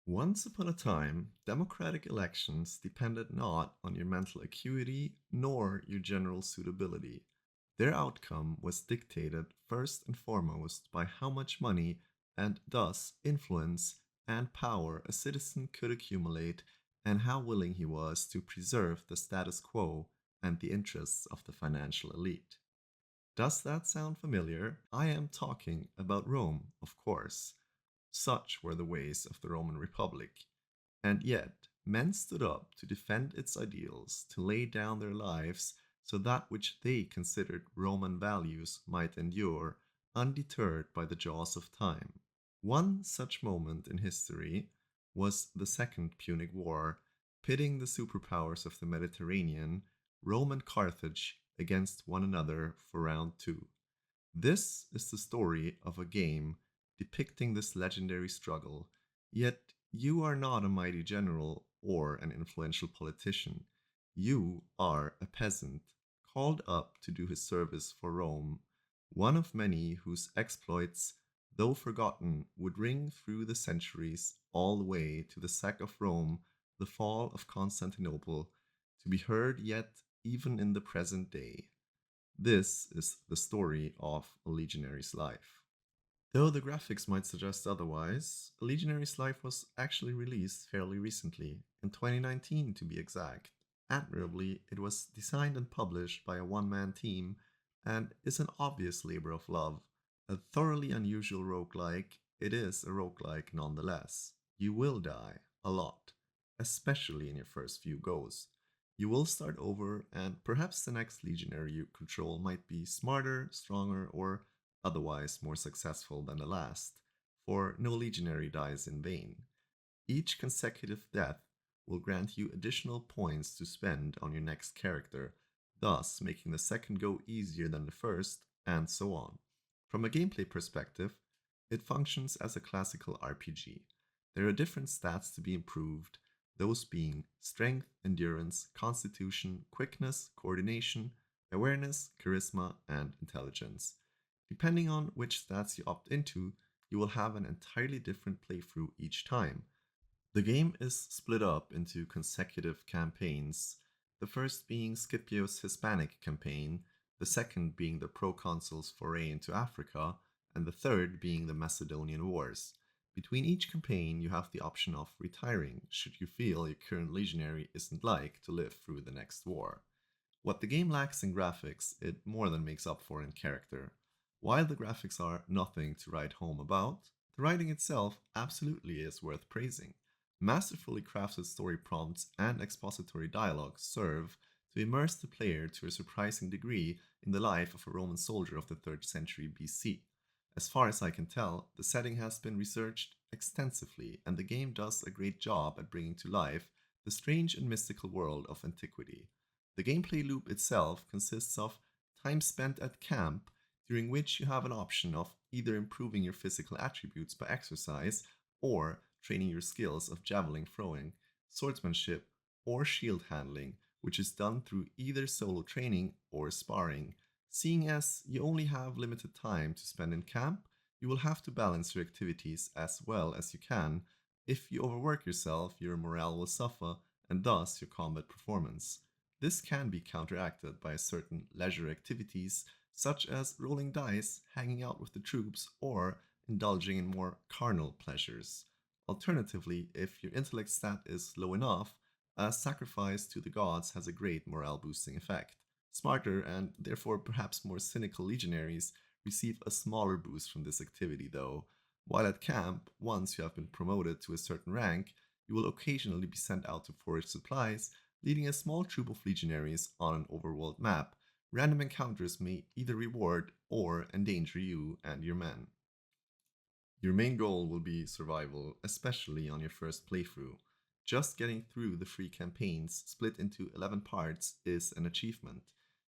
Once upon a time, democratic elections depended not on your mental acuity nor your general suitability. Their outcome was dictated first and foremost by how much money and thus influence and power a citizen could accumulate and how willing he was to preserve the status quo and the interests of the financial elite. Does that sound familiar? I am talking about Rome, of course. Such were the ways of the Roman Republic. And yet, men stood up to defend its ideals, to lay down their lives so that which they considered Roman values might endure, undeterred by the jaws of time. One such moment in history was the Second Punic War, pitting the superpowers of the Mediterranean, Rome and Carthage, against one another for round two. This is the story of a game depicting this legendary struggle, yet you are not a mighty general or an influential politician. You are a peasant, called up to do his service for Rome, one of many whose exploits, though forgotten, would ring through the centuries all the way to the sack of Rome, the fall of Constantinople, to be heard yet even in the present day. This is the story of a legionary's life. Though the graphics might suggest otherwise, a legionary's life was actually released fairly recently, in 2019 to be exact. Admirably, it was designed and published by a one man team and is an obvious labor of love. A thoroughly unusual roguelike, it is a roguelike nonetheless. You will die a lot, especially in your first few goes. You will start over, and perhaps the next legionary you control might be smarter, stronger, or otherwise more successful than the last, for no legionary dies in vain. Each consecutive death will grant you additional points to spend on your next character, thus making the second go easier than the first, and so on. From a gameplay perspective, it functions as a classical RPG. There are different stats to be improved, those being strength, endurance, constitution, quickness, coordination, awareness, charisma, and intelligence. Depending on which stats you opt into, you will have an entirely different playthrough each time. The game is split up into consecutive campaigns, the first being Scipio's Hispanic campaign, the second being the proconsul's foray into Africa, and the third being the Macedonian Wars. Between each campaign, you have the option of retiring should you feel your current legionary isn't like to live through the next war. What the game lacks in graphics, it more than makes up for in character. While the graphics are nothing to write home about, the writing itself absolutely is worth praising. Masterfully crafted story prompts and expository dialogue serve to immerse the player to a surprising degree in the life of a Roman soldier of the 3rd century BC. As far as I can tell, the setting has been researched extensively, and the game does a great job at bringing to life the strange and mystical world of antiquity. The gameplay loop itself consists of time spent at camp, during which you have an option of either improving your physical attributes by exercise or training your skills of javelin throwing, swordsmanship, or shield handling, which is done through either solo training or sparring. Seeing as you only have limited time to spend in camp, you will have to balance your activities as well as you can. If you overwork yourself, your morale will suffer and thus your combat performance. This can be counteracted by certain leisure activities such as rolling dice, hanging out with the troops, or indulging in more carnal pleasures. Alternatively, if your intellect stat is low enough, a sacrifice to the gods has a great morale boosting effect. Smarter and therefore perhaps more cynical legionaries receive a smaller boost from this activity, though. While at camp, once you have been promoted to a certain rank, you will occasionally be sent out to forage supplies, leading a small troop of legionaries on an overworld map. Random encounters may either reward or endanger you and your men. Your main goal will be survival, especially on your first playthrough. Just getting through the free campaigns, split into 11 parts, is an achievement.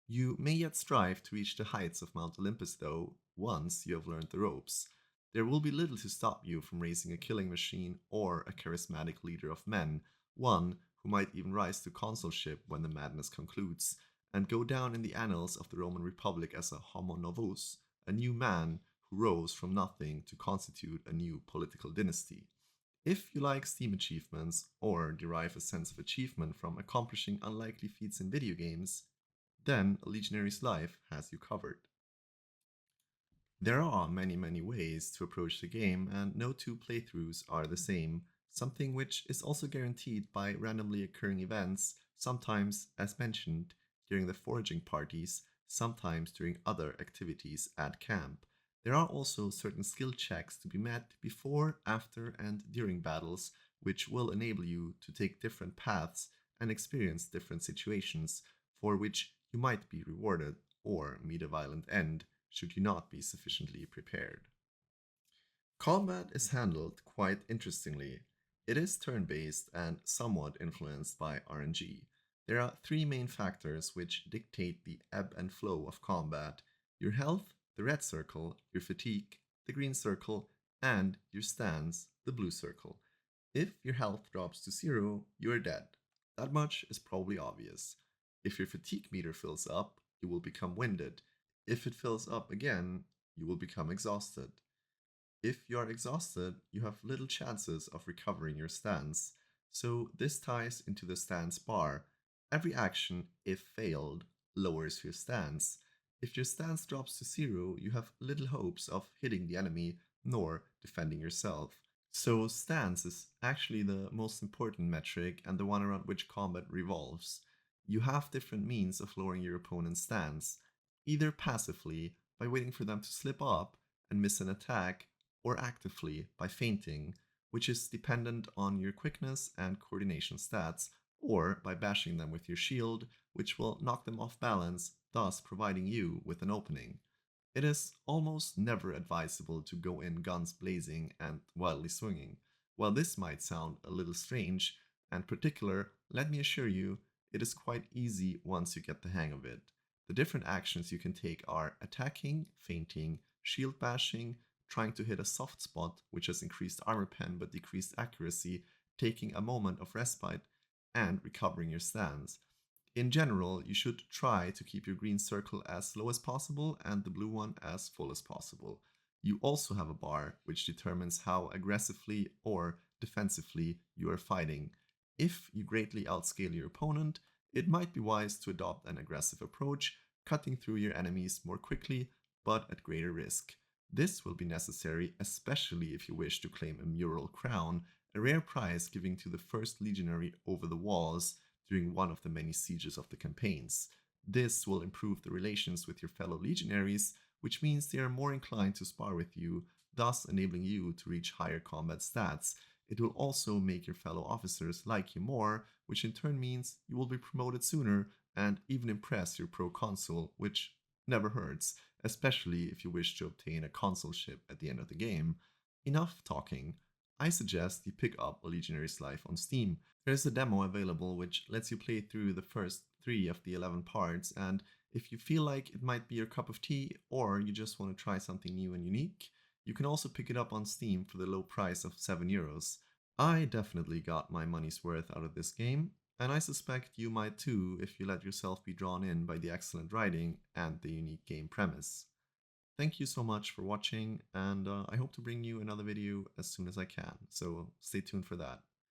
You may yet strive to reach the heights of Mount Olympus, though, once you have learned the ropes. There will be little to stop you from raising a killing machine or a charismatic leader of men, one who might even rise to consulship when the madness concludes, and go down in the annals of the Roman Republic as a homo novus, a new man who rose from nothing to constitute a new political dynasty. If you like Steam achievements or derive a sense of achievement from accomplishing unlikely feats in video games, then A Legionary's Life has you covered. There are many ways to approach the game, and no two playthroughs are the same, something which is also guaranteed by randomly occurring events, sometimes, as mentioned, during the foraging parties, sometimes during other activities at camp. There are also certain skill checks to be met before, after, and during battles, which will enable you to take different paths and experience different situations, for which you might be rewarded or meet a violent end should you not be sufficiently prepared. Combat is handled quite interestingly. It is turn based and somewhat influenced by RNG. There are three main factors which dictate the ebb and flow of combat: your health, the red circle, your fatigue, the green circle, and your stance, the blue circle. If your health drops to zero, you are dead. That much is probably obvious. If your fatigue meter fills up, you will become winded. If it fills up again, you will become exhausted. If you are exhausted, you have little chances of recovering your stance. So this ties into the stance bar. Every action, if failed, lowers your stance. If your stance drops to zero, you have little hopes of hitting the enemy nor defending yourself. So stance is actually the most important metric and the one around which combat revolves. You have different means of lowering your opponent's stance, either passively by waiting for them to slip up and miss an attack, or actively by feinting, which is dependent on your quickness and coordination stats, or by bashing them with your shield, which will knock them off balance, thus providing you with an opening. It is almost never advisable to go in guns blazing and wildly swinging. While this might sound a little strange and particular, let me assure you, it is quite easy once you get the hang of it. The different actions you can take are attacking, feinting, shield bashing, trying to hit a soft spot, which has increased armor pen but decreased accuracy, taking a moment of respite, and recovering your stance. In general, you should try to keep your green circle as low as possible and the blue one as full as possible. You also have a bar which determines how aggressively or defensively you are fighting. If you greatly outscale your opponent, it might be wise to adopt an aggressive approach, cutting through your enemies more quickly but at greater risk. This will be necessary especially if you wish to claim a mural crown, a rare prize given to the first legionary over the walls during one of the many sieges of the campaigns. This will improve the relations with your fellow legionaries, which means they are more inclined to spar with you, thus enabling you to reach higher combat stats. It will also make your fellow officers like you more, which in turn means you will be promoted sooner and even impress your proconsul, which never hurts, especially if you wish to obtain a consulship at the end of the game. Enough talking. I suggest you pick up A Legionary's Life on Steam. There's a demo available which lets you play through the first 3 of the 11 parts, and if you feel like it might be your cup of tea or you just want to try something new and unique, you can also pick it up on Steam for the low price of €7. I definitely got my money's worth out of this game, and I suspect you might too if you let yourself be drawn in by the excellent writing and the unique game premise. Thank you so much for watching, and I hope to bring you another video as soon as I can, so stay tuned for that.